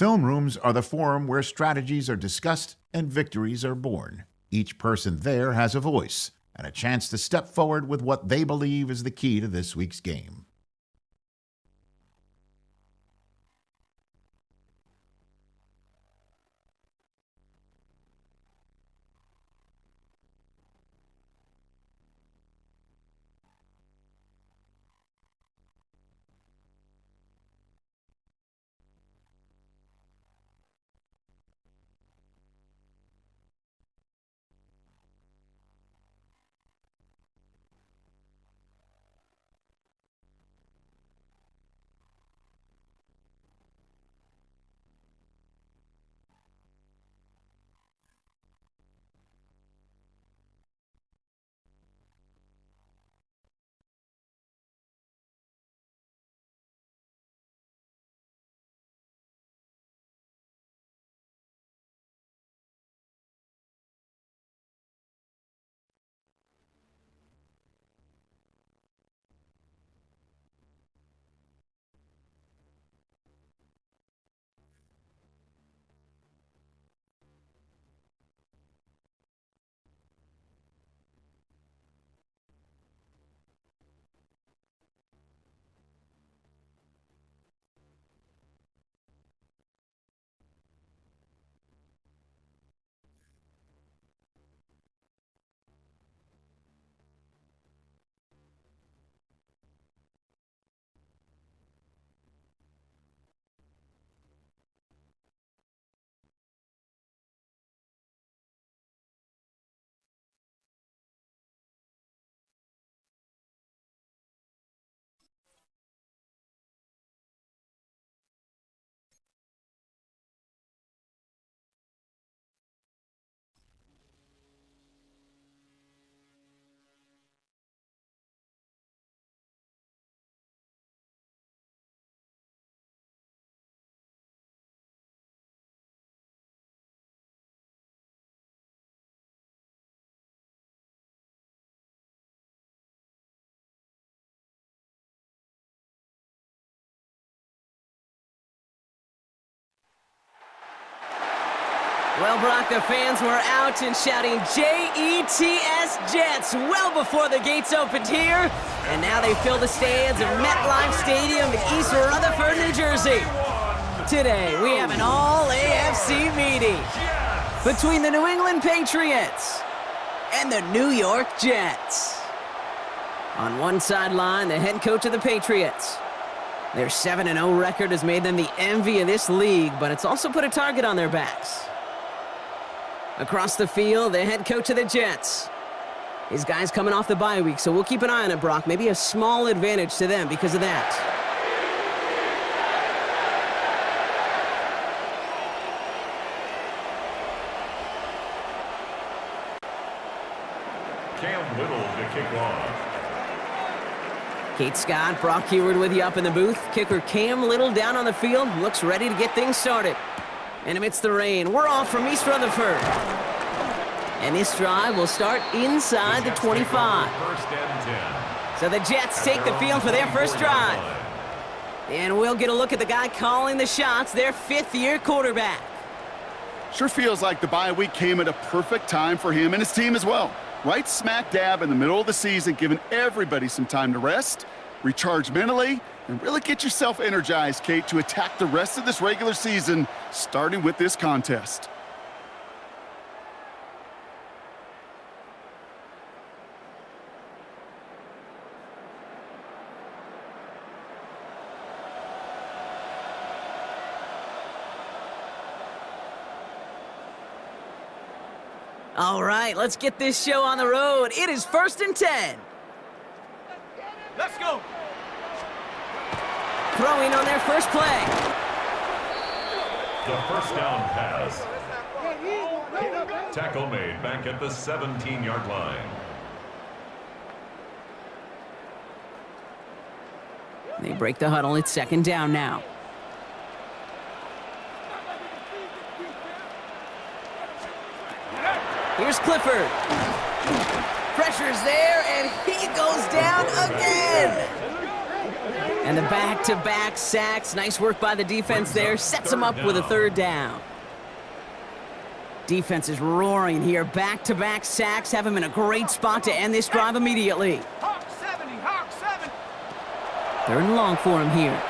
Film rooms are the forum where strategies are discussed and victories are born. Each person there has a voice and a chance to step forward with what they believe is the key to this week's game. Well, Brock, the fans were out and shouting J-E-T-S Jets well before the gates opened here. And now they fill the stands of MetLife Stadium in East Rutherford, New Jersey. Today, we have an all-AFC meeting between the New England Patriots and the New York Jets. On one sideline, the head coach of the Patriots. Their 7-0 record has made them the envy of this league, but it's also put a target on their backs. Across the field, the head coach of the Jets. His guys coming off the bye week, so we'll keep an eye on it, Brock. Maybe a small advantage to them because of that. Cam Little to kick off. Kate Scott, Brock Heward with you up in the booth. Kicker Cam Little down on the field. Looks ready to get things started. And amidst the rain, we're off from East Rutherford. And this drive will start inside the 25. First and 10. So the Jets take the field for their first drive. And we'll get a look at the guy calling the shots, their fifth-year quarterback. Sure feels like the bye week came at a perfect time for him and his team as well. Right smack dab in the middle of the season, giving everybody some time to rest, recharge mentally, and really get yourself energized, Kate, to attack the rest of this regular season, starting with this contest. All right, let's get this show on the road. It is 1st and 10. Let's go. Throwing on their first play. The first down pass. Tackle made back at the 17-yard line. They break the huddle. It's 2nd down now. Here's Clifford. Pressure's there, and he goes down again. And the back-to-back sacks. Nice work by the defense there. Sets them up with a third down. Defense is roaring here. Back-to-back sacks have him in a great spot to end this drive immediately. Hawk 70, Hawk 7. Third and long for him here.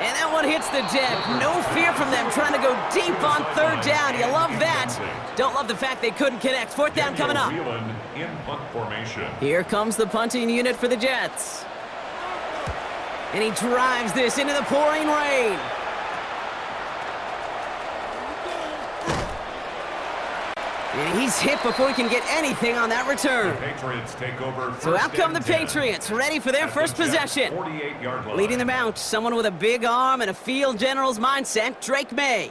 And that one hits the deck. No fear from them trying to go deep on third down. You love that. Don't love the fact they couldn't connect. Fourth down coming up. In punt formation. Here comes the punting unit for the Jets. And he drives this into the pouring rain. And he's hit before he can get anything on that return. Patriots take over. So out come the Patriots, ready for their first possession. 48-yard line. Leading them out, someone with a big arm and a field general's mindset, Drake May.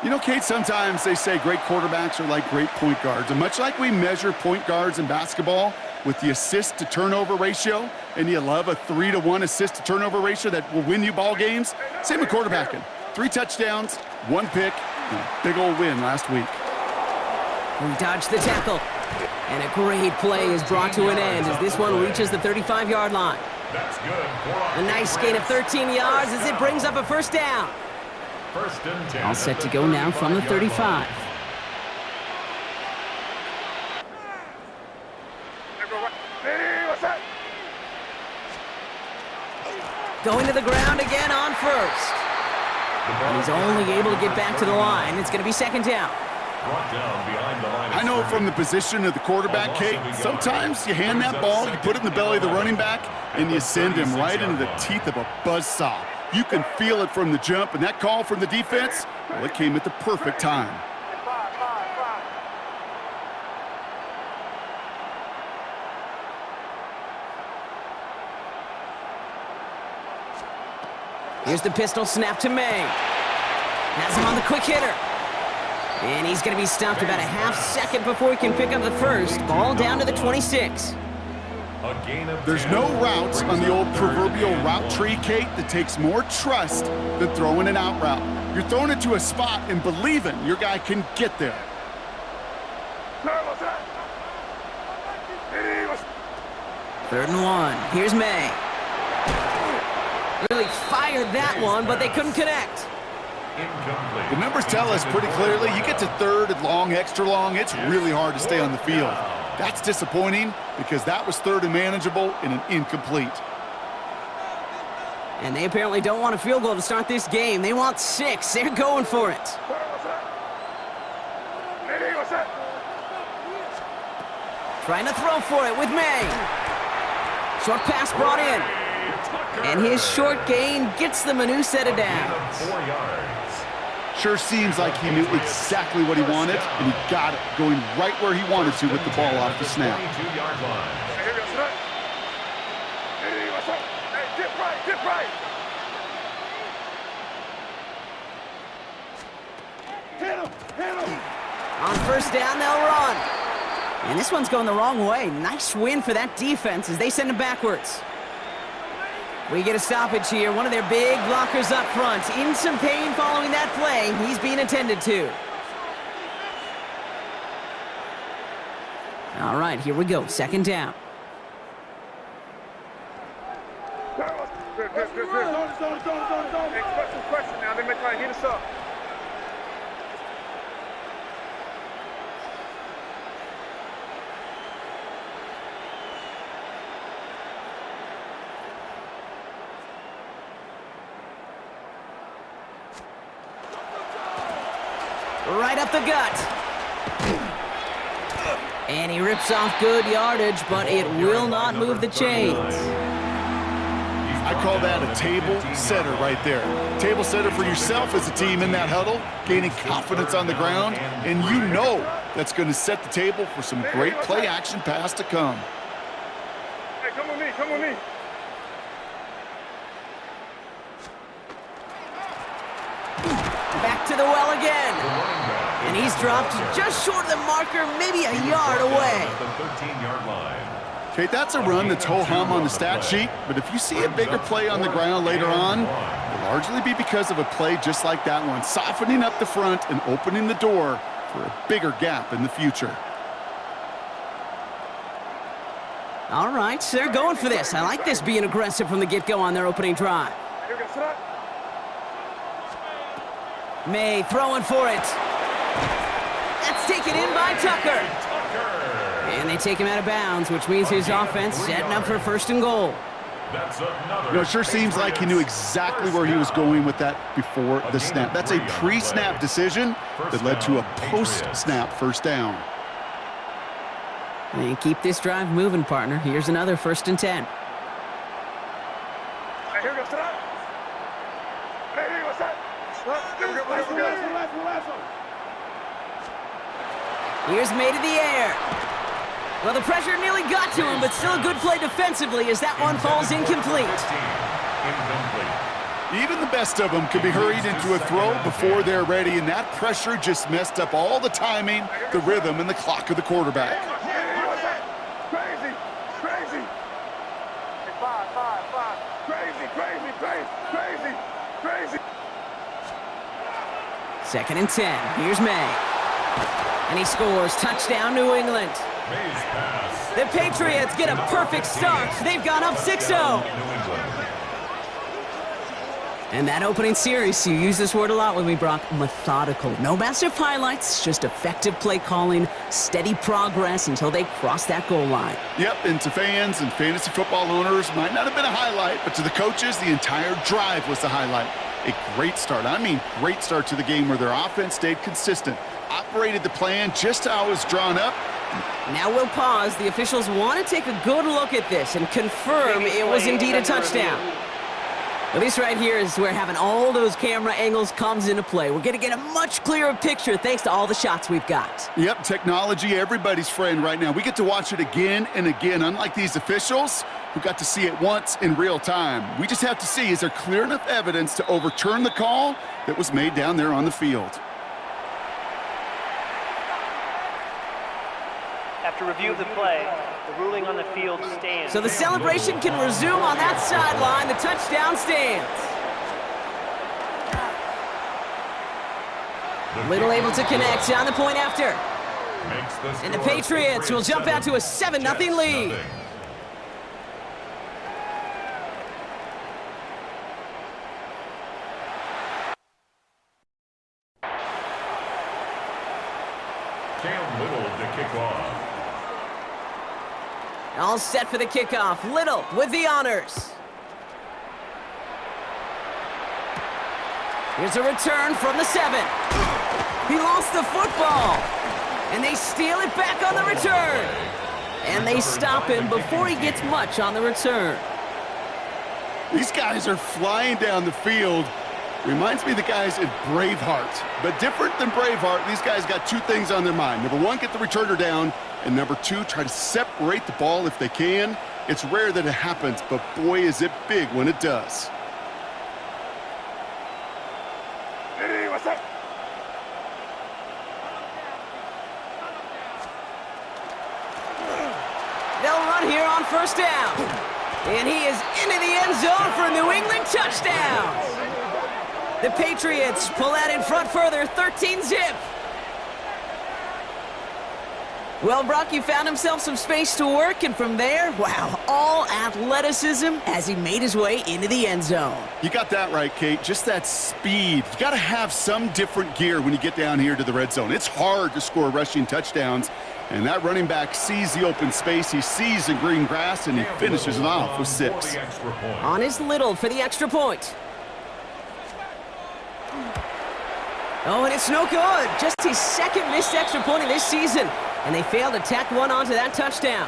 You know, Kate, sometimes they say great quarterbacks are like great point guards. And much like we measure point guards in basketball with the assist-to-turnover ratio, and you love a 3-to-1 assist-to-turnover ratio that will win you ball games, same with quarterbacking. 3 touchdowns, 1 pick, and a big old win last week. He dodged the tackle. And a great play is brought to an end as this one reaches the 35-yard line. That's good. A nice gain of 13 yards as it brings up a first down. First and 10. All set to go now from the 35. Going to the ground again on first. And he's only able to get back to the line. It's going to be second down. Brought down behind the line. I know from the position of the quarterback, Kate, sometimes you hand that ball, you put it in the belly of the running back, and you send him right into the teeth of a buzzsaw. You can feel it from the jump, and that call from the defense, well, it came at the perfect time. Here's the pistol snap to May. Has him on the quick hitter. And he's going to be stopped about a half second before he can pick up the first. Ball down to the 26. There's no routes on the old proverbial route tree, Kate, that takes more trust than throwing an out route. You're throwing it to a spot and believing your guy can get there. Third and 1. Here's May. Really fired that one, but they couldn't connect. Incomplete. The numbers tell us pretty clearly, you get to third and long, extra long, it's really hard to stay on the field. That's disappointing because that was third and manageable and an incomplete. And they apparently don't want a field goal to start this game. They want 6. They're going for it. Trying to throw for it with May. Short pass brought in. And his short gain gets them a new set of downs. 4 yards. Sure seems like he knew exactly what he wanted, and he got it, going right where he wanted to with the ball off the snap. 22-yard line. Get right. Hit him. On first down, they'll run. And this one's going the wrong way. Nice win for that defense as they send him backwards. We get a stoppage here. One of their big blockers up front. In some pain following that play. He's being attended to. All right, here we go. Second down. Question now. They may try to hit us up. Right up the gut. And he rips off good yardage, but it will not move the chains. I call that a table setter right there. Table setter for yourself as a team in that huddle, gaining confidence on the ground, and you know that's going to set the table for some great play-action pass to come. Hey, come with me. Back to the well again. And he's dropped just short of the marker, maybe a yard away. The 13-yard line. Okay, that's a run that's ho-hum on the stat sheet, but if you see a bigger play on the ground later on, it'll largely be because of a play just like that one, softening up the front and opening the door for a bigger gap in the future. All right, so they're going for this. I like this being aggressive from the get-go on their opening drive. May throwing for it. That's taken in by Tucker. And they take him out of bounds, which means his offense setting up for first and goal. It sure seems like he knew exactly where he was going with that before the snap. That's a pre-snap decision that led to a post-snap first down. And keep this drive moving, partner. Here's another 1st and 10. Here's May to the air. Well, the pressure nearly got to him, but still a good play defensively as that one falls incomplete. Even the best of them could be hurried into a throw before they're ready, and that pressure just messed up all the timing, the rhythm, and the clock of the quarterback. Crazy. Five. Crazy. 2nd and 10. Here's May. And he scores. Touchdown, New England. The Patriots get a perfect start. They've gone up 6-0. And that opening series, you use this word a lot with me, Brock, methodical. No massive highlights, just effective play calling, steady progress until they cross that goal line. Yep, and to fans and fantasy football owners, might not have been a highlight, but to the coaches, the entire drive was the highlight. A great start. I mean, great start to the game where their offense stayed consistent, operated the plan just how it was drawn up. Now we'll pause. The officials want to take a good look at this and confirm it was indeed a touchdown. Well, this right here is where having all those camera angles comes into play. We're going to get a much clearer picture thanks to all the shots we've got. Yep, technology, everybody's friend right now. We get to watch it again and again, unlike these officials who got to see it once in real time. We just have to see, is there clear enough evidence to overturn the call that was made down there on the field? After review of the play, the ruling on the field stands. So the celebration can resume on that sideline. The touchdown stands. Little able to connect on the point after. And the Patriots will jump out to a 7-0 lead. Cam Little to kick off. All set for the kickoff. Little with the honors. Here's a return from the 7. He lost the football. And they steal it back on the return. And they stop him before he gets much on the return. These guys are flying down the field. Reminds me of the guys in Braveheart. But different than Braveheart, these guys got two things on their mind. Number one, get the returner down. And number two, try to separate the ball if they can. It's rare that it happens, but boy, is it big when it does. Hey, what's up? They'll run here on first down. And he is into the end zone for a New England touchdown. The Patriots pull out in front further, 13-zip. Well, Brock, you found himself some space to work, and from there, wow, all athleticism as he made his way into the end zone. You got that right, Kate. Just that speed. You got to have some different gear when you get down here to the red zone. It's hard to score rushing touchdowns, and that running back sees the open space, he sees the green grass, and he finishes it off with 6. On his Little for the extra point. Oh, and it's no good. Just his second missed extra point of this season. And they failed to tack one onto that touchdown.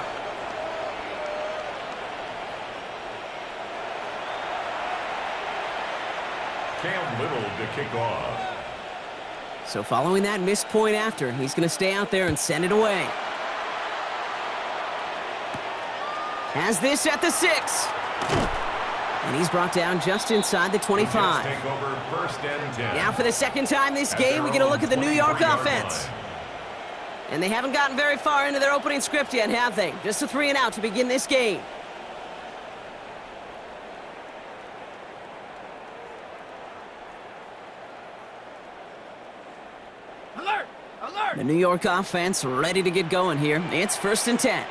Cam Little to kick off. So following that missed point after, he's going to stay out there and send it away. Has this at the 6. And he's brought down just inside the 25. Take over 1st and 10. Now for the second time this game, we get a look at the New York offense. And they haven't gotten very far into their opening script yet, have they? Just a 3-and-out to begin this game. Alert! Alert! The New York offense ready to get going here. It's 1st and 10.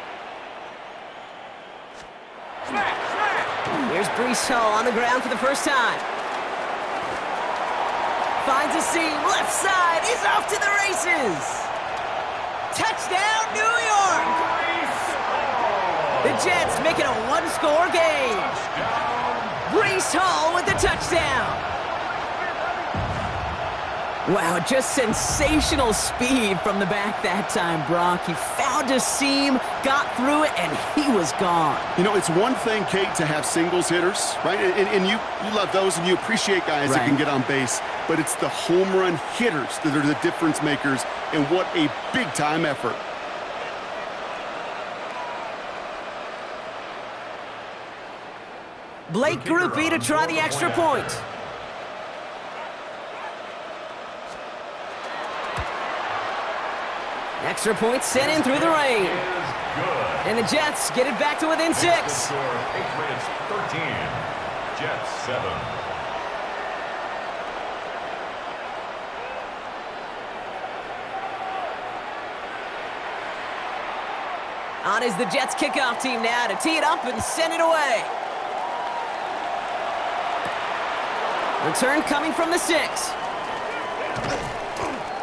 Here's Brees Hall on the ground for the first time. Finds a seam, left side, he's off to the races! Touchdown, New York! The Jets make it a one-score game. Brees Hall with the touchdown. Wow, just sensational speed from the back that time, Brock. He found a seam, got through it, and he was gone. You know, it's one thing, Kate, to have singles hitters, right? And you love those, and you appreciate guys that can get on base. But it's the home run hitters that are the difference makers, and what a big-time effort. Blake Grupe to try the extra point. Extra point sent in through the rain. And the Jets get it back to within 6. Patriots 13, Jets 7. On is the Jets kickoff team now to tee it up and send it away. Return coming from the 6.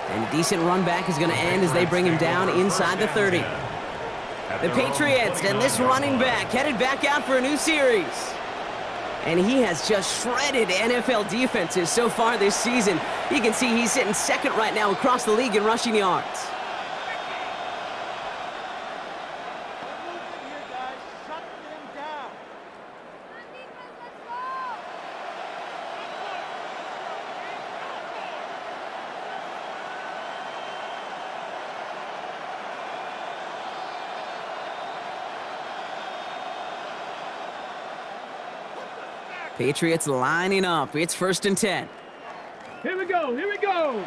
And a decent run back is going to end as they bring him down inside the 30. The Patriots and this running back headed back out for a new series. And he has just shredded NFL defenses so far this season. You can see he's sitting second right now across the league in rushing yards. Patriots lining up. It's 1st and 10. Here we go, here we go.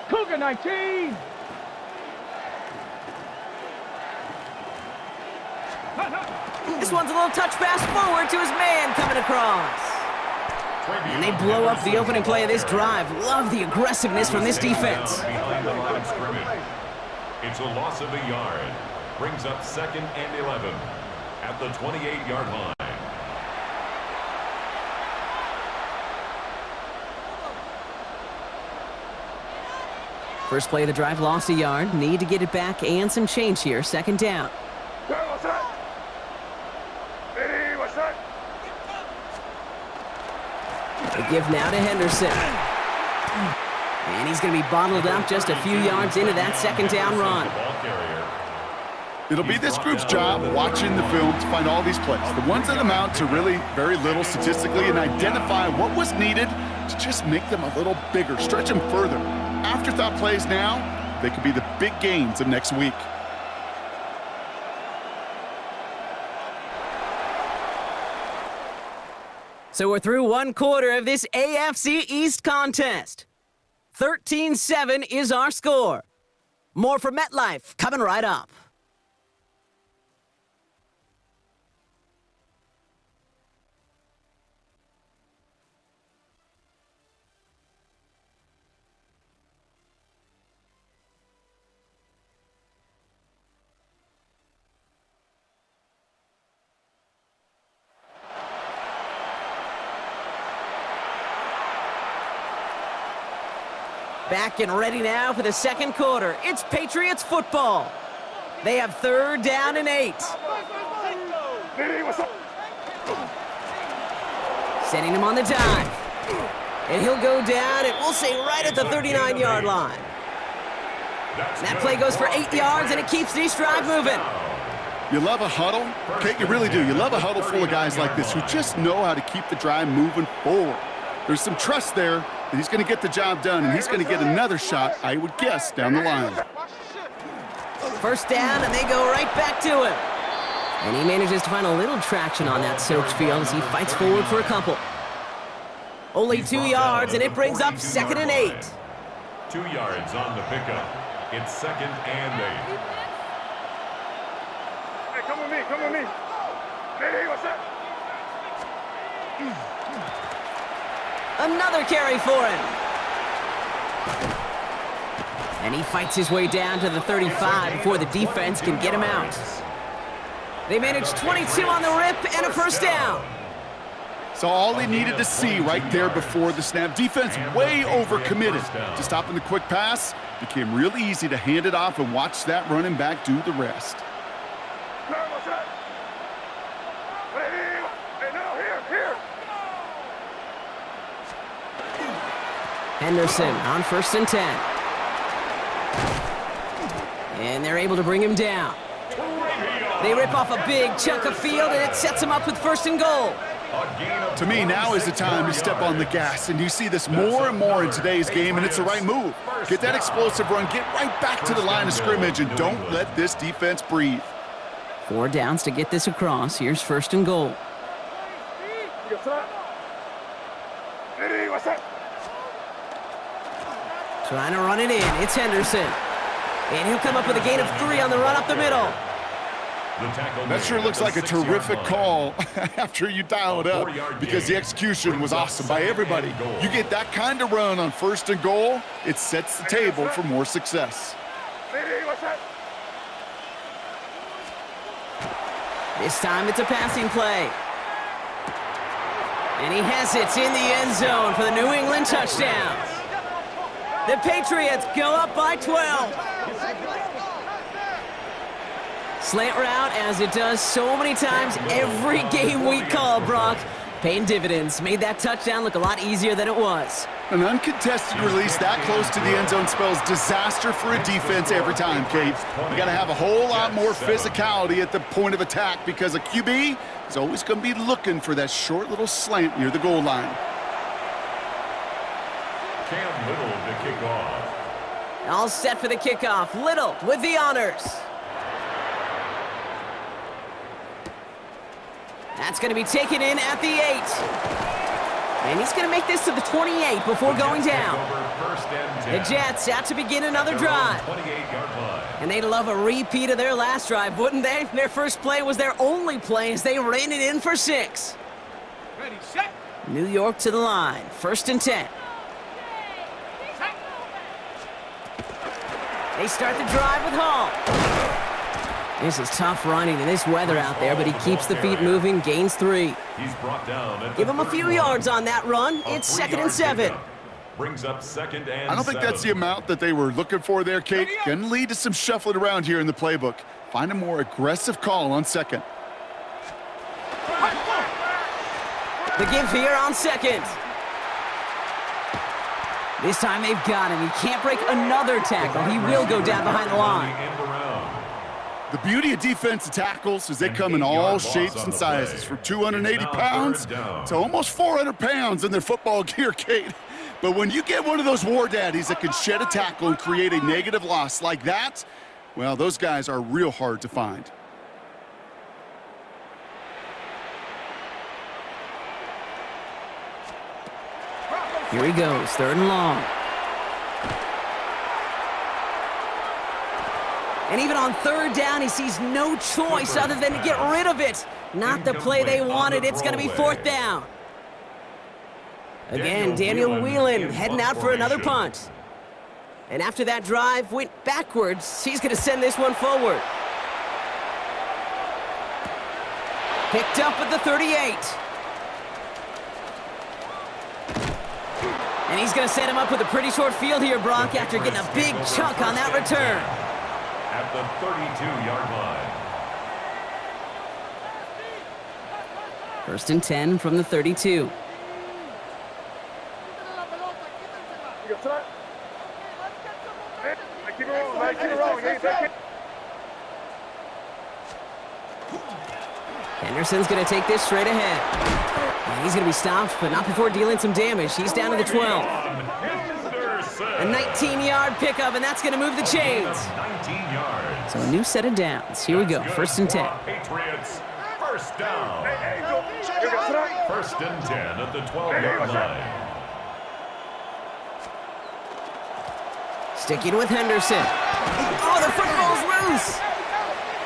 Cougar 19. This one's a little touch pass forward to his man coming across. And they blow up the opening play of this drive. Love the aggressiveness from this defense. Behind the line of scrimmage. It's a loss of a yard. Brings up 2nd and 11 at the 28-yard line. First play of the drive, lost a yard. Need to get it back and some change here. 2nd down. What's that? Hey, what's that? They give now to Henderson. And he's going to be bottled up just a few yards into that 2nd down run. It'll be this group's job watching the film to find all these plays, the ones that amount to really very little statistically, and identify what was needed to just make them a little bigger, stretch them further. Afterthought plays now, they could be the big gains of next week. So we're through one quarter of this AFC East contest. 13-7 is our score. More from MetLife coming right up. Back and ready now for the 2nd quarter. It's Patriots football. They have 3rd down and 8. Hey, what's up? Setting him on the dive. And he'll go down, and we'll say right at the 39-yard line. That play goes for 8 yards, and it keeps this drive moving. You love a huddle? Kate, you really do. You love a huddle full of guys like this who just know how to keep the drive moving forward. There's some trust there that he's going to get the job done, and he's going to get another shot, I would guess, down the line. 1st down, and they go right back to him. And he manages to find a little traction on that soaked field as he fights forward for a couple. Only 2 yards, and it brings up 2nd and 8. 2 yards on the pickup. It's 2nd and 8. Hey, come with me, come with me. Hey, what's that? Another carry for him. And he fights his way down to the 35 before the defense can get him out. They manage 22 on the rip and a 1st down. So all he needed to see right there before the snap. Defense way overcommitted to stopping the quick pass. Became real easy to hand it off and watch that running back do the rest. Henderson on 1st and 10. And they're able to bring him down. They rip off a big chunk of field, and it sets them up with 1st and goal. To me, now is the time to step on the gas, and you see this more and more in today's game, and it's the right move. Get that explosive run, get right back to the line of scrimmage, and don't let this defense breathe. 4 downs to get this across. Here's 1st and goal. Trying to run it in. It's Henderson. And he'll come up with a gain of 3 on the run up the middle. That sure looks like a terrific call after you dial it up, because the execution was awesome by everybody. You get that kind of run on 1st and goal, it sets the table for more success. This time it's a passing play. And he has it in the end zone for the New England touchdown. The Patriots go up by 12. Slant route, as it does so many times every game we call, Brock. Paying dividends. Made that touchdown look a lot easier than it was. An uncontested release that close to the end zone spells disaster for a defense every time, Kate. You got to have a whole lot more physicality at the point of attack, because a QB is always going to be looking for that short little slant near the goal line. Cam Little to kick off. All set for the kickoff. Little with the honors. That's going to be taken in at the 8. And he's going to make this to the 28 before going down. The Jets out to begin another drive. And they'd love a repeat of their last drive, wouldn't they? Their first play was their only play as they ran it in for 6. Ready, set. New York to the line. 1st and 10. They start the drive with Hall. This is tough running in this weather out there, but he keeps the feet moving, gains 3. He's brought down at Give him a few yards on that run. It's 2nd and 7. Brings up 2nd and I don't think that's the amount that they were looking for there, Kate. Going to lead to some shuffling around here in the playbook. Find a more aggressive call on 2nd. The give here on 2nd. This time they've got him. He can't break another tackle. He will go down behind the line. The beauty of defensive tackles is they come in all shapes and sizes, from 280 pounds to almost 400 pounds in their football gear, Kate. But when you get one of those war daddies that can shed a tackle and create a negative loss like that, well, those guys are real hard to find. Here he goes, 3rd and long. And even on 3rd down, he sees no choice other than to get rid of it. Not the play they wanted. It's going to be 4th down. Again, Daniel Whelan heading out for another punt. And after that drive went backwards, he's going to send this one forward. Picked up at the 38. And he's going to set him up with a pretty short field here, Brock, after getting a big chunk on that return. At the 32-yard line. 1st and 10 from the 32. Henderson's going to take this straight ahead. And he's going to be stopped, but not before dealing some damage. He's down to the 12. A 19-yard pickup, and that's going to move the chains. 19 yards. So a new set of downs. Here we go, 1st and 10. Patriots, 1st down. 1st and 10 at the 12-yard line. Sticking with Henderson. Oh, the football's loose.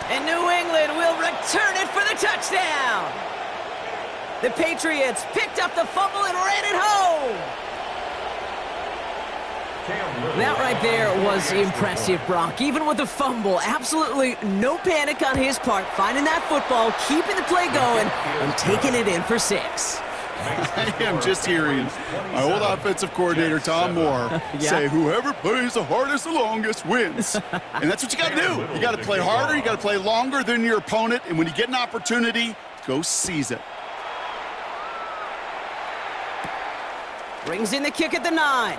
And New England will return it for the touchdown. The Patriots picked up the fumble and ran it home. That right there was impressive, Brock. Even with the fumble, absolutely no panic on his part. Finding that football, keeping the play going, and taking it in for 6. I am just hearing my old offensive coordinator, Tom Moore, say whoever plays the hardest the longest wins. And that's what you got to do. You got to play harder. You got to play longer than your opponent. And when you get an opportunity, go seize it. Brings in the kick at the 9.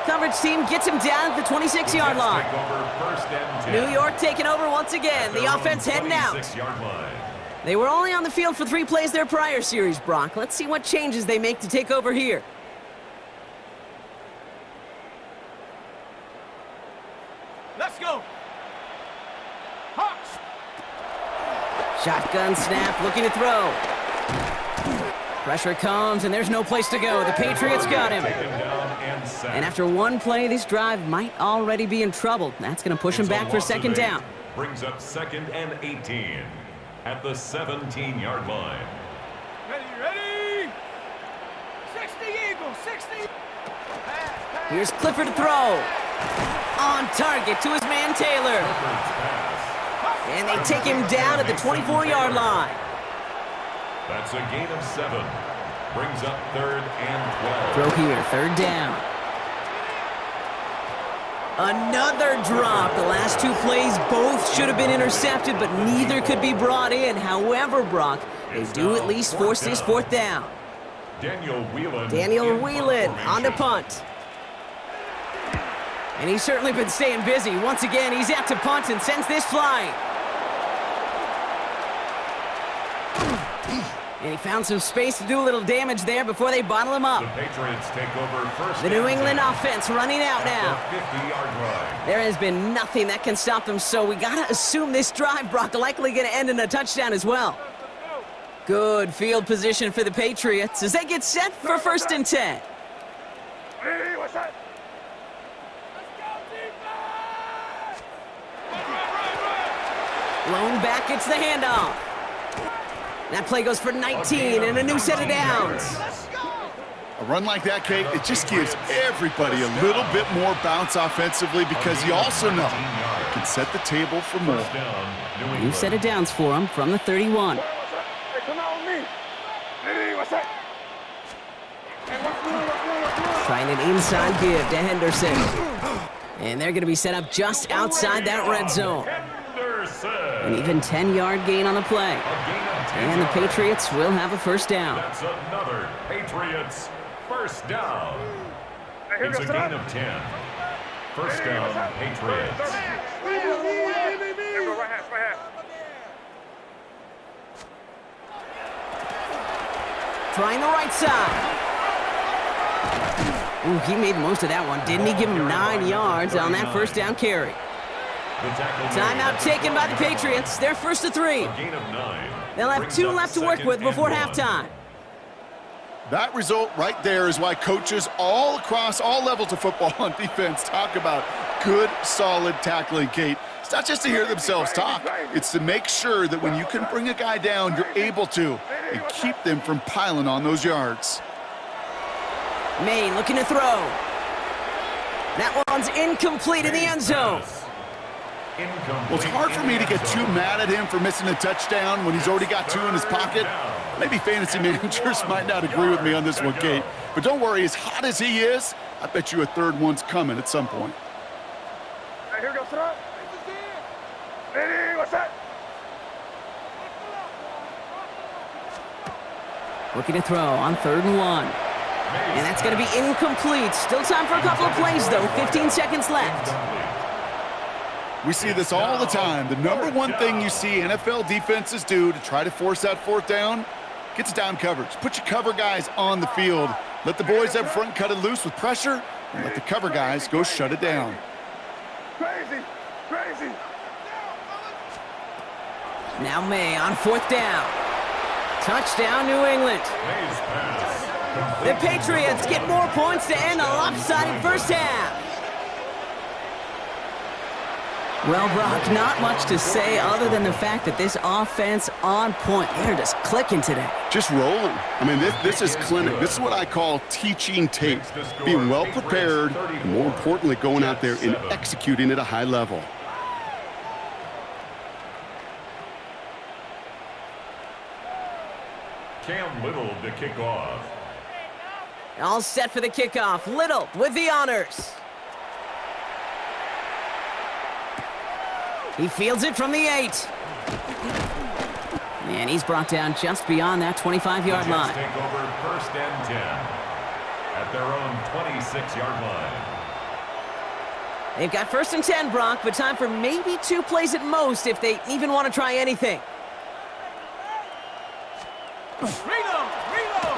Coverage team gets him down at the 26-yard line. New York taking over once again. The offense heading out. They were only on the field for 3 plays their prior series, Brock. Let's see what changes they make to take over here. Let's go. Hawks. Shotgun snap, looking to throw. Pressure comes, and there's no place to go. The Patriots got him. And after one play, this drive might already be in trouble. That's going to push him back for second down. Brings up 2nd and 18 at the 17-yard line. Ready? 60 Eagles, 60. Here's Clifford to throw. On target to his man Taylor. And they take him down at the 24-yard line. That's a gain of 7. Brings up 3rd and 12. Throw here, 3rd down. Another drop. The last 2 plays both should have been intercepted, but neither could be brought in. However, Brock, they do at least force this 4th down. Daniel Whelan on the punt. And he's certainly been staying busy. Once again, he's out to punt and sends this flying. And he found some space to do a little damage there before they bottle him up. The Patriots take over first. The New England offense running out now. 50-yard line. There has been nothing that can stop them, so we gotta assume this drive, Brock, likely gonna end in a touchdown as well. Good field position for the Patriots as they get set for 1st and 10. Hey, what's that? Lone back gets the handoff. That play goes for 19 and a new set of downs. A run like that, Kate, it just gives everybody a little bit more bounce offensively because you also know it can set the table for more. New set of downs for him from the 31. Hey, come on with me. Hey, what's that? Trying an inside give to Henderson. And they're going to be set up just outside that red zone. An even 10-yard gain on the play. And the Patriots will have a 1st down. That's another Patriots 1st down. It's a gain of 10. 1st down, Patriots. Trying the right side. Ooh, he made most of that one, didn't he? Give him 9 yards on that 1st down carry. Timeout taken by the Patriots. They're 1st to 3. Gain of 9. They'll have 2 left to work with before halftime. That result right there is why coaches all across all levels of football on defense talk about good, solid tackling, Kate. It's not just to hear themselves talk. It's to make sure that when you can bring a guy down, you're able to, and keep them from piling on those yards. Maine looking to throw. That one's incomplete in the end zone. Well, it's hard for me to get too mad at him for missing a touchdown when he's already got 2 in his pocket. Maybe fantasy managers might not agree with me on this one, Kate. But don't worry, as hot as he is, I bet you a 3rd one's coming at some point. Hey, here we go, throw. Hey, what's that? Looking to throw on 3rd and 1. And that's going to be incomplete. Still time for a couple of plays, though. 15 seconds left. We see this all the time. The number one thing you see NFL defenses do to try to force that 4th down, gets down coverage. Put your cover guys on the field. Let the boys up front cut it loose with pressure, and let the cover guys go shut it down. Crazy. Now May on 4th down. Touchdown, New England. The Patriots get more points to end a lopsided 1st half. Well, Brock, not much to say other than the fact that this offense on point. They're just clicking today. Just rolling. I mean, this is clinic. This is what I call teaching tape. Being well prepared, and more importantly, going out there and executing at a high level. Cam Little to kick off. All set for the kickoff. Little with the honors. He fields it from the 8. And he's brought down just beyond that 25-yard line. Take over 1st and 10 at their own 26-yard line. They've got 1st and 10, Brock, but time for maybe 2 plays at most if they even want to try anything.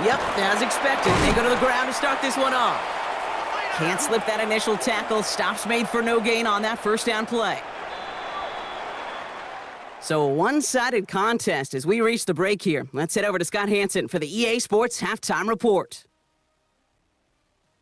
Yep, as expected. They go to the ground to start this one off. Can't slip that initial tackle. Stops made for no gain on that 1st down play. So a one-sided contest as we reach the break here. Let's head over to Scott Hansen for the EA Sports Halftime Report.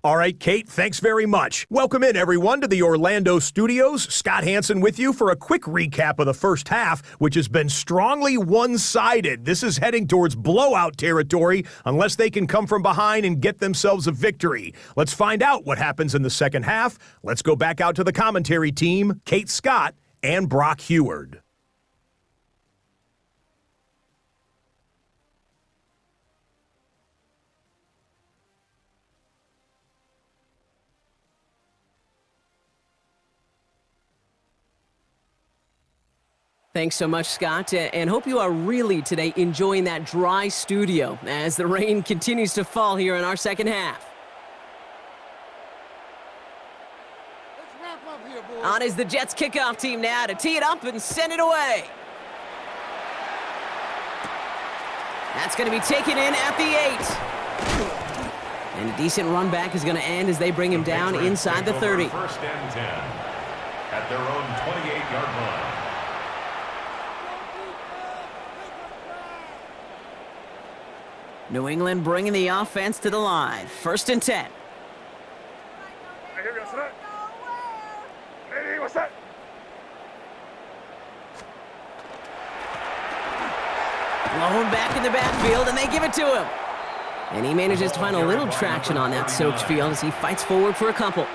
All right, Kate, thanks very much. Welcome in, everyone, to the Orlando studios. Scott Hansen with you for a quick recap of the first half, which has been strongly one-sided. This is heading towards blowout territory unless they can come from behind and get themselves a victory. Let's find out what happens in the second half. Let's go back out to the commentary team, Kate Scott and Brock Heward. Thanks so much, Scott, and hope you are really today enjoying that dry studio as the rain continues to fall here in our second half. Let's wrap up here, boys. On is the Jets kickoff team now to tee it up and send it away. That's going to be taken in at the 8. And a decent run back is going to end as they bring him down inside the 30. 1st and 10 at their own 28-yard line. New England bringing the offense to the line. 1st and 10. Blown back in the backfield, and they give it to him. And he manages to find a little traction on that soaked field as he fights forward for a couple.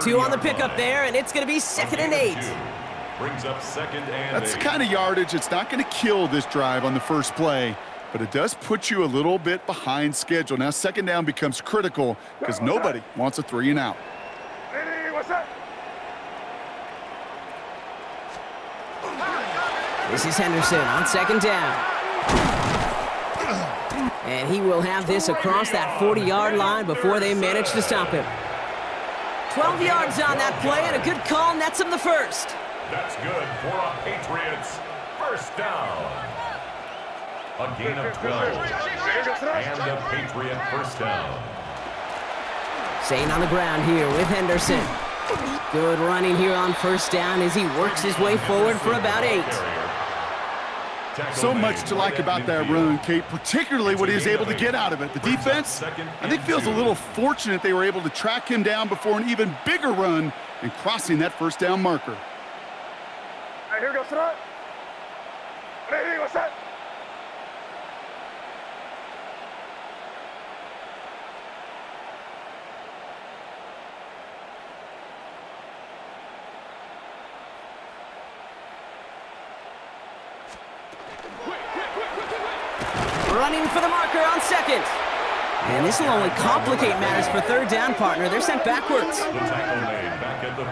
2 on the pickup there, and it's going to be 2nd and 8. Brings up 2nd and 8. That's the kind of yardage it's not going to kill this drive on the first play, but it does put you a little bit behind schedule. Now 2nd down becomes critical because nobody wants a 3 and out. This is Henderson on 2nd down. And he will have this across that 40-yard line before they manage to stop him. 12 yards on that play, and a good call nets him the 1st. That's good for a Patriots 1st down. A gain of 12. And a Patriot 1st down. Staying on the ground here with Henderson. Good running here on 1st down as he works his way forward for about 8. So much to like about that run, Kate, particularly what he was able to get out of it. The defense, I think, feels a little fortunate they were able to track him down before an even bigger run and crossing that 1st down marker. Here goes Trot. Ready, what's that? Running for the marker on 2nd. And this will only complicate matters for 3rd down, partner. They're sent backwards.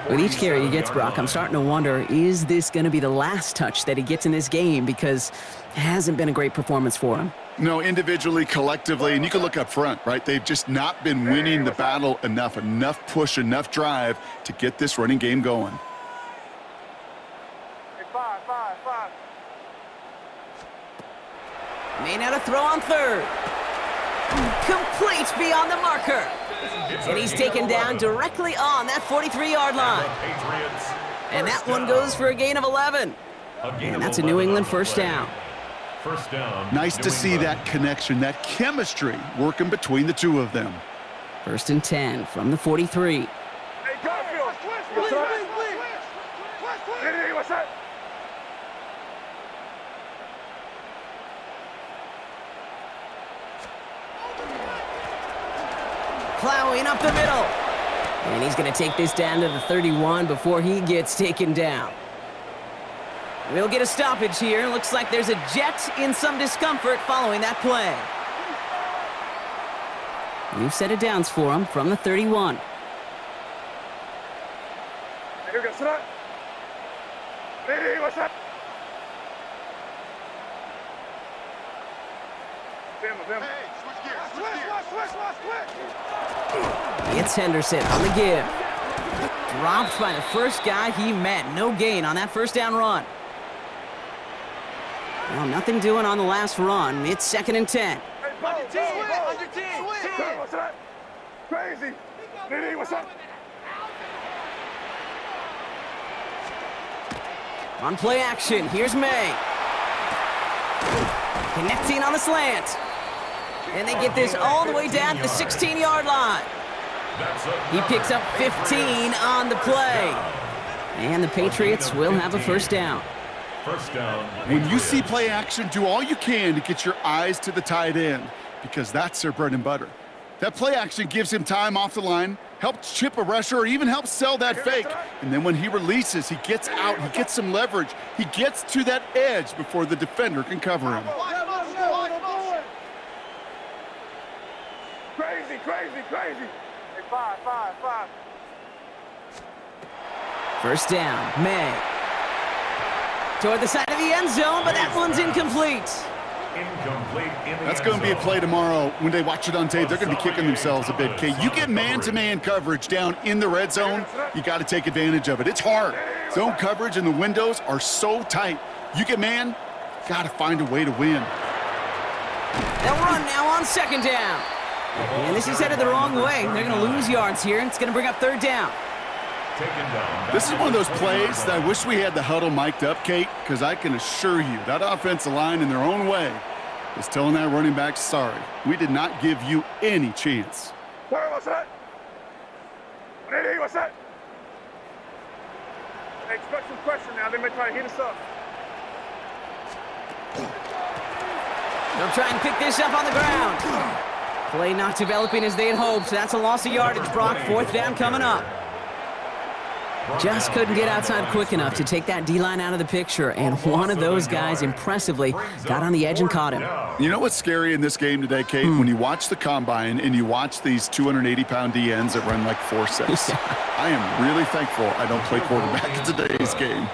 With each carry he gets, Brock, I'm starting to wonder, is this going to be the last touch that he gets in this game? Because it hasn't been a great performance for him. No, individually, collectively, and you can look up front, right? They've just not been winning the battle enough push, enough drive to get this running game going. Five. May not a throw on 3rd. Complete beyond the marker. And he's taken down directly on that 43-yard line. And that one goes for a gain of 11. And that's a New England 1st down. Nice to see that connection, that chemistry working between the two of them. 1st and 10 from the 43. Hey, Garfield. What's that? Plowing up the middle. And he's going to take this down to the 31 before he gets taken down. We'll get a stoppage here. Looks like there's a Jet in some discomfort following that play. We've set it downs for him from the 31. Here we go, sit up. Hey, what's up? It's Henderson on the give. Dropped by the first guy he met. No gain on that first down run. Well, nothing doing on the last run. It's 2nd and 10. On your team. What's up? Crazy. Diddy, what's up? On play action, here's May. Connecting on the slant. And they get this all the way down to the 16-yard line. He picks up 15 on the play. And the Patriots will have a first down. When you see play action, do all you can to get your eyes to the tight end, because that's their bread and butter. That play action gives him time off the line, helps chip a rusher, or even helps sell that fake. And then when he releases, he gets out, he gets some leverage. He gets to that edge before the defender can cover him. Crazy. Hey, five. First down, May. Toward the side of the end zone, but that one's incomplete. That's going to be a play tomorrow. When they watch it on tape, they're going to be kicking themselves a bit. Okay, you get man-to-man coverage down in the red zone, you got to take advantage of it. It's hard. Zone coverage and the windows are so tight. You get man, got to find a way to win. They'll run now on 2nd down. And this is headed the wrong way. They're going to lose yards here. It's going to bring up 3rd down. This is one of those plays that I wish we had the huddle mic'd up, Kate, because I can assure you that offensive line in their own way is telling that running back, sorry, we did not give you any chance. What's that? Hey, what's that? Hey, expect some pressure now. They may try to hit us up. They'll try and pick this up on the ground. Play not developing as they had hoped. That's a loss of yardage, Brock. 4th down coming up. Just couldn't get outside quick enough to take that D-line out of the picture, and one of those guys impressively got on the edge and caught him. You know what's scary in this game today, Kate? When you watch the combine and you watch these 280-pound DNs that run like 4.6. I am really thankful I don't play quarterback in today's game.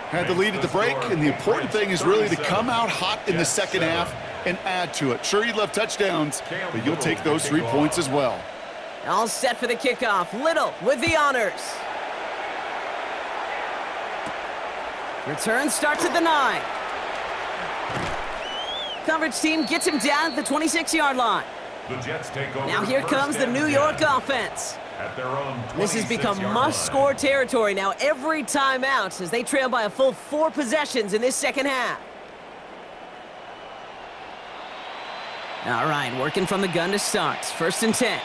Had the lead at the break, and the important thing is really to come out hot in the second half and add to it. Sure, you'd love touchdowns, but you'll take those 3 points as well. All set for the kickoff. Little with the honors. Return starts at the 9. Coverage team gets him down at the 26-yard line. The Jets take over. Now here comes the New York offense. At their own This has become must-score territory now every time out as they trail by a full 4 possessions in this second half. All right, working from the gun to start. 1st and 10.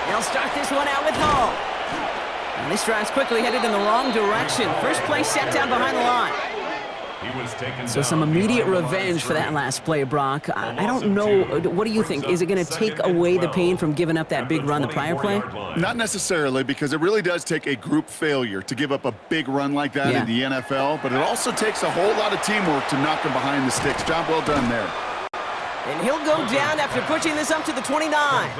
They'll start this one out with Hall. And this drive's quickly headed in the wrong direction. First play set down behind the line. So some immediate revenge for that last play, Brock. I don't know. What do you think? Is it going to take away the pain from giving up that big run the prior play? Not necessarily, because it really does take a group failure to give up a big run like that in the NFL, but it also takes a whole lot of teamwork to knock them behind the sticks. Job well done there. And he'll go down after pushing this up to the 29.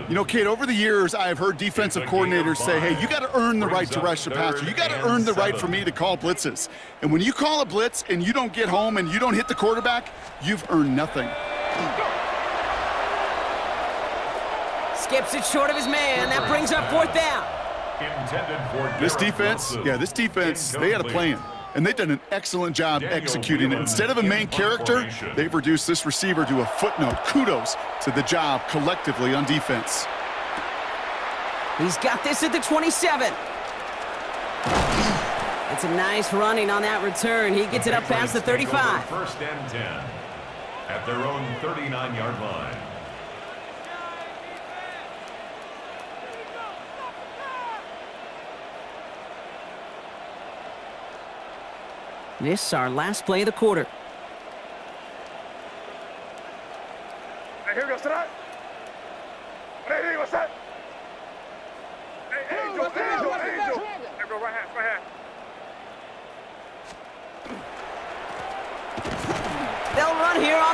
You know, Kate, over the years, I've heard defensive coordinators say, hey, you got to earn the right to rush the passer. You got to earn the right for me to call blitzes. And when you call a blitz and you don't get home and you don't hit the quarterback, you've earned nothing. Skips it short of his man. That brings up 4th down. This defense, they had a plan. And they've done an excellent job executing it. Instead of a main character, they've reduced this receiver to a footnote. Kudos to the job collectively on defense. He's got this at the 27. It's a nice running on that return. He gets it up past the 35. 1st and 10 at their own 39-yard line. This is our last play of the quarter. Hey, here we go, sit up. Hey, what's that?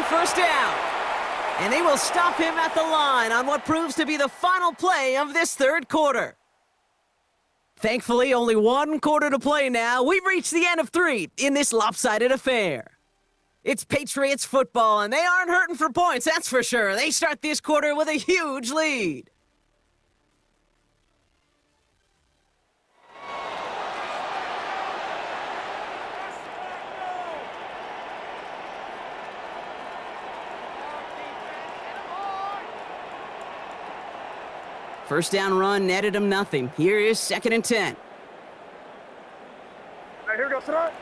first down. And they will stop him at the line on what proves to be the final play of this third quarter. Thankfully, only one quarter to play now. We've reached the end of 3 in this lopsided affair. It's Patriots football, and they aren't hurting for points, that's for sure. They start this quarter with a huge lead. First down run netted him nothing. Here is 2nd and 10. Hey, here we go, son.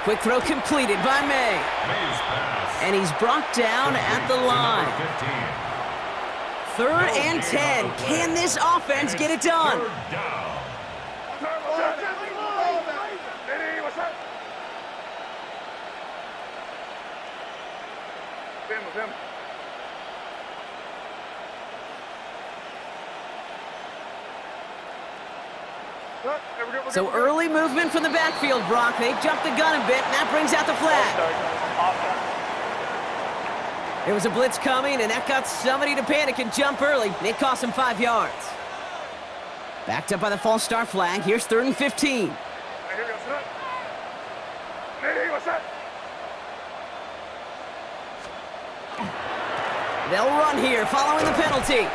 Quick throw completed by May. And he's brought down at the line. 3rd and 10. Can this offense get it done? What's up? Him. So early movement from the backfield, Brock. They jumped the gun a bit, and that brings out the flag. There was a blitz coming, and that got somebody to panic and jump early. It cost him 5 yards. Backed up by the false start flag. Here's 3rd and 15. Hey, here we go, son. Hey, what's up? They'll run here following the penalty.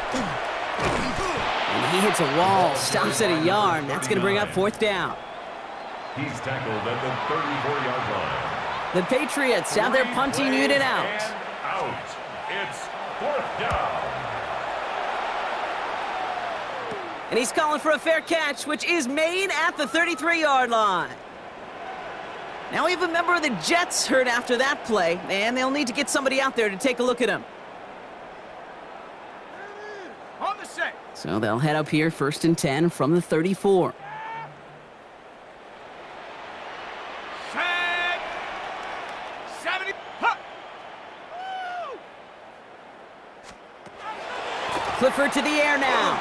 And he hits a wall, stops at a yard. That's going to bring up 4th down. He's tackled at the 34-yard line. The Patriots have their punting unit out. Out. It's 4th down. And he's calling for a fair catch, which is made at the 33-yard line. Now we have a member of the Jets hurt after that play, and they'll need to get somebody out there to take a look at him. On the set. So they'll head up here, 1st and 10 from the 34. Set. 70. Huh. Clifford to the air now.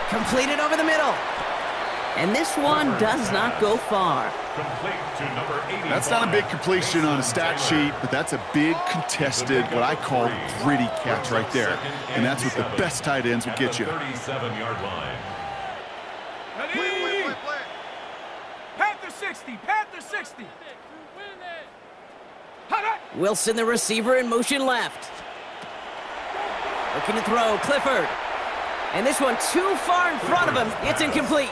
Completed over the middle. And this one does not go far. Complete to number 85. That's not a big completion on a stat sheet, but that's a big contested, what I call gritty catch right there. And that's what the best tight ends will get you. 37-yard line. Ready? Panther 60. Panther 60. Wilson, the receiver, in motion left. Looking to throw, Clifford. And this one too far in front of him. It's incomplete.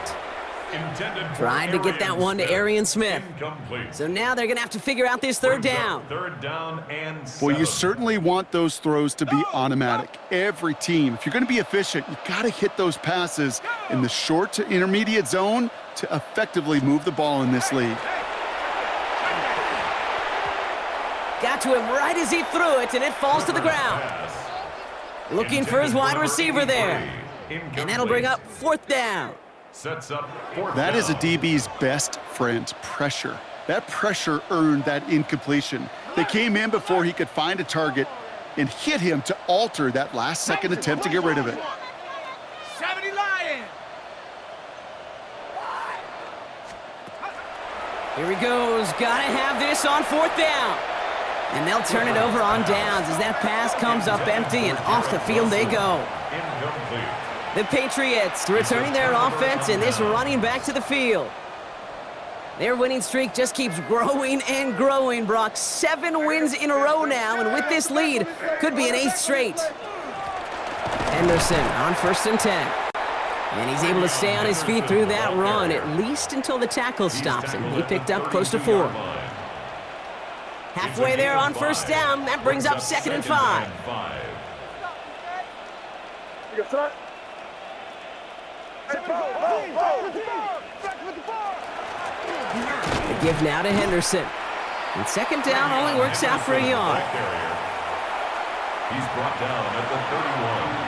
Trying to get that one to Arian Smith. Incomplete. So now they're going to have to figure out this 3rd down. 3rd down and 7. Well, you certainly want those throws to be automatic. Every team, if you're going to be efficient, you got to hit those passes in the short to intermediate zone to effectively move the ball in this league. Got to him right as he threw it, and it falls to the ground. Looking for his wide receiver there. And that'll bring up 4th down. Sets up 4th That down. is a DB's best friend, pressure. That pressure earned that incompletion. They came in before he could find a target and hit him to alter that last-second attempt to get rid of it. 70 Lion. Here he goes. Got to have this on 4th down. And they'll turn it over on downs as that pass comes up empty, and off the field they go. Incomplete. The Patriots returning their offense and this running back to the field. Their winning streak just keeps growing and growing, Brock. 7 wins in a row now, and with this lead, could be an 8th straight. Henderson on 1st and 10. And he's able to stay on his feet through that run, at least until the tackle stops him. He picked up close to 4. Halfway there on 1st down. That brings up 2nd and 5. You got son. The give now to Henderson. And 2nd down only works out for a yard. He's brought down at the 31.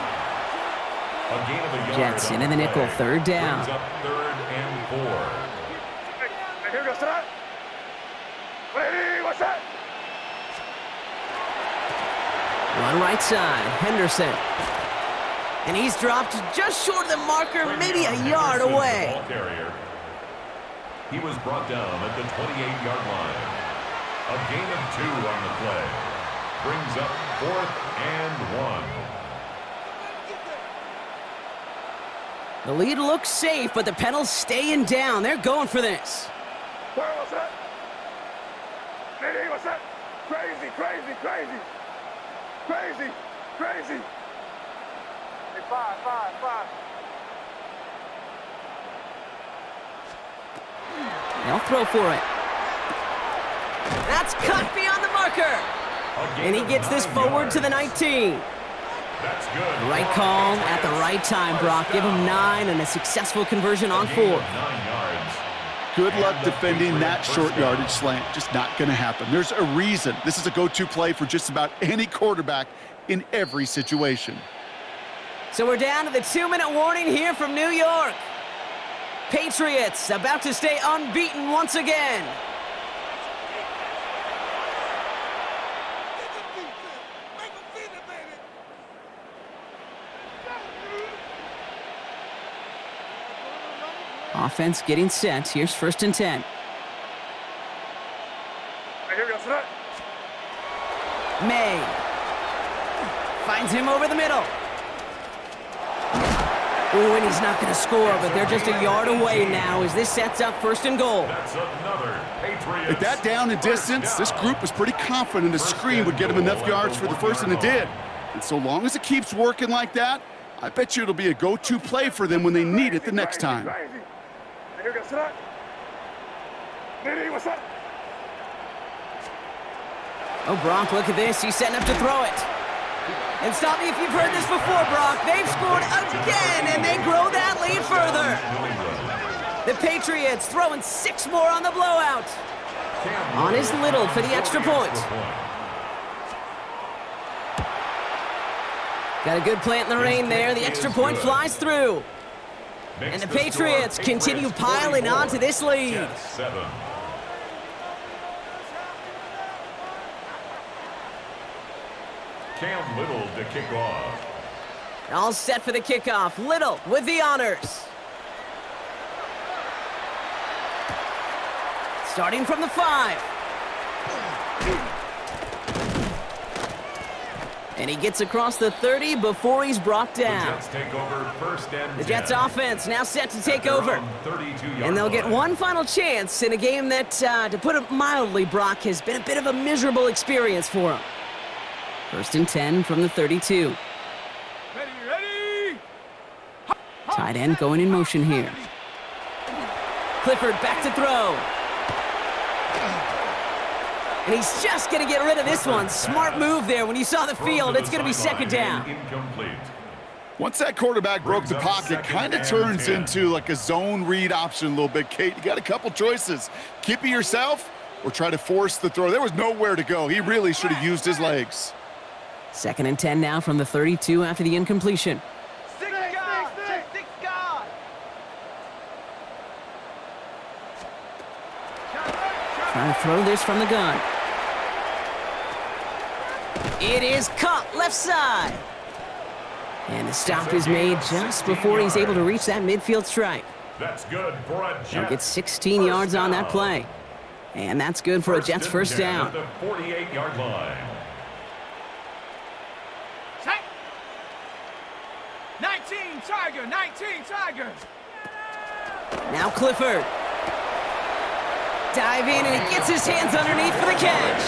A gain of a yard. Jets into the nickel, 3rd down. Brings up 3rd and 4. Hey, here we go, son. Ready? What's that? Run right side, Henderson. And he's dropped just short of the marker, maybe a yard away. He was brought down at the 28-yard line. A gain of 2 on the play. Brings up 4th and 1. The lead looks safe, but the Penals staying down. They're going for this. What's that? Diddy, what's that? Crazy, crazy, crazy. Crazy, crazy. Hey, 5. They'll throw for it. That's cut beyond the marker. And he gets this forward to the 19. That's good. Right call at the right time, Brock. Give him 9 and a successful conversion on 4. 9 yards. Good luck defending that short yardage slant. Just not going to happen. There's a reason this is a go-to play for just about any quarterback in every situation. So we're down to the 2-minute warning here from New York. Patriots about to stay unbeaten once again. Offense getting set. Here's 1st and 10. May finds him over the middle. Ooh, and he's not going to score, but they're just a yard away now as this sets up 1st and goal. That's another Patriots. At that down and distance, this group was pretty confident a screen would get them enough yards for the first, and it did. And so long as it keeps working like that, I bet you it'll be a go-to play for them when they need it the next time. Oh, Brock, look at this. He's setting up to throw it. And stop me if you've heard this before, Brock. They've scored again, and they grow that lead further. The Patriots throwing 6 more on the blowout. On his Little for the extra point. Got a good plant in the rain there. The extra point flies through. And the Patriots continue piling on to this lead. 7. Cam Little to kick off. All set for the kickoff. Little with the honors. Starting from the 5. And he gets across the 30 before he's brought down. The Jets take over 1st and 10. The Jets offense now set to take over. And they'll get one final chance in a game that, to put it mildly, Brock, has been a bit of a miserable experience for him. 1st and 10 from the 32. Ready. Tight end going in motion here. Clifford back to throw. And he's just going to get rid of this one. Smart move there. When you saw the field, it's going to be 2nd down. Incomplete. Once that quarterback broke the pocket, kind of turns into like a zone read option a little bit. Kate, you got a couple choices. Keep it yourself or try to force the throw. There was nowhere to go. He really should have used his legs. 2nd and 10 now from the 32 after the incompletion. Trying to throw this from the gun. It is caught left side. And the stop is made just before he's able to reach that midfield stripe. That's good for a Jets. He'll get 16 yards on that play. And that's good for a Jets 1st down. At the 48-yard line. 19 Tiger. Now Clifford. Dive in, and he gets his hands underneath for the catch.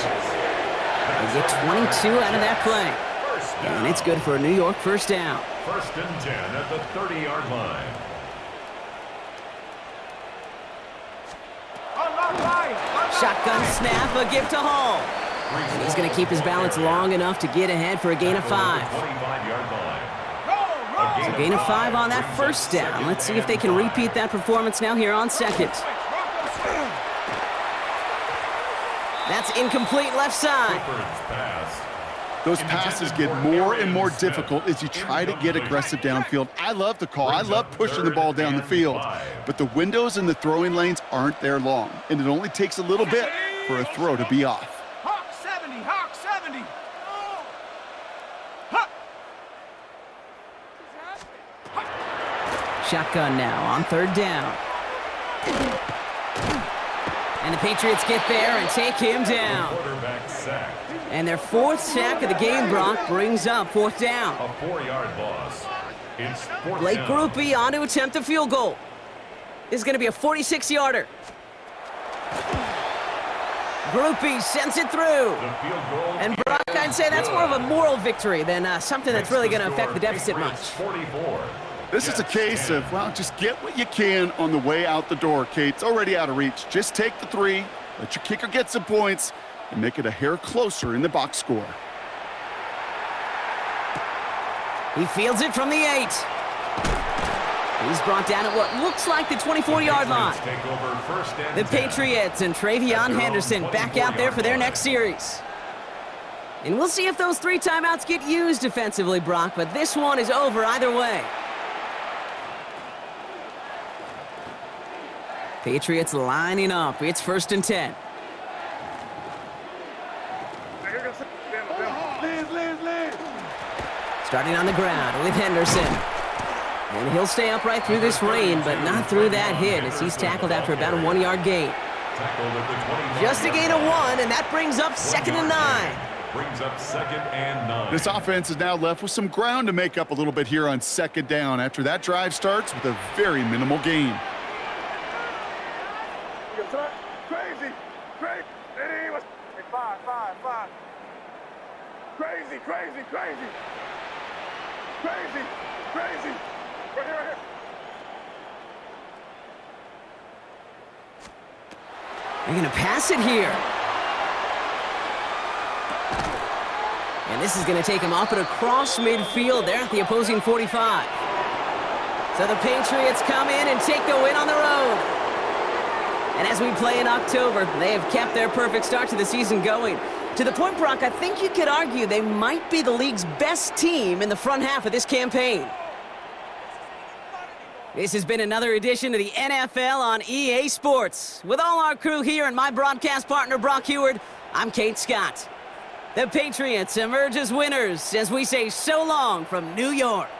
They get 22 out of that play. And it's good for a New York 1st down. 1st and 10 at the 30-yard line. Shotgun snap, a give to Hall. And he's going to keep his balance long enough to get ahead for a gain of 5. 25-yard line. So gain of 5 on that 1st down. Let's see if they can repeat that performance now here on 2nd. That's incomplete left side. Those passes get more and more difficult as you try to get aggressive downfield. I love the call. I love pushing the ball down the field. But the windows in the throwing lanes aren't there long, and it only takes a little bit for a throw to be off. Hawk 70. Shotgun now on 3rd down. And the Patriots get there and take him down. Quarterback sack. And their 4th sack of the game, Brock, brings up 4th down. A 4-yard loss. It's 4th Blake down. Grupe on to attempt a field goal. This is going to be a 46-yarder. Grupe sends it through. The field goal. And Brock, I'd say that's more of a moral victory than something that's really going to affect the deficit much. 44. This is a case of, well, just get what you can on the way out the door, Kate. It's already out of reach. Just take the 3, let your kicker get some points, and make it a hair closer in the box score. He fields it from the 8. He's brought down at what looks like the 24-yard line. Take over first and The 10. Patriots and Travion Henderson back out there for their next series. And we'll see if those 3 timeouts get used defensively, Brock, but this one is over either way. Patriots lining up. It's 1st and 10. Starting on the ground with Henderson. And he'll stay upright through this rain, but not through that hit as he's tackled after about a 1-yard gain. Tackled at the 29. Just a gain of 1, and that brings up 2nd and 9. Brings up 2nd and 9. This offense is now left with some ground to make up a little bit here on 2nd down after that drive starts with a very minimal gain. Crazy. Five. Crazy. Right here. They're going to pass it here. And this is going to take him up and across midfield there at the opposing 45. So the Patriots come in and take the win on the road. And as we play in October, they have kept their perfect start to the season going. To the point, Brock, I think you could argue they might be the league's best team in the front half of this campaign. This has been another edition of the NFL on EA Sports. With all our crew here and my broadcast partner, Brock Heward, I'm Kate Scott. The Patriots emerge as winners as we say so long from New York.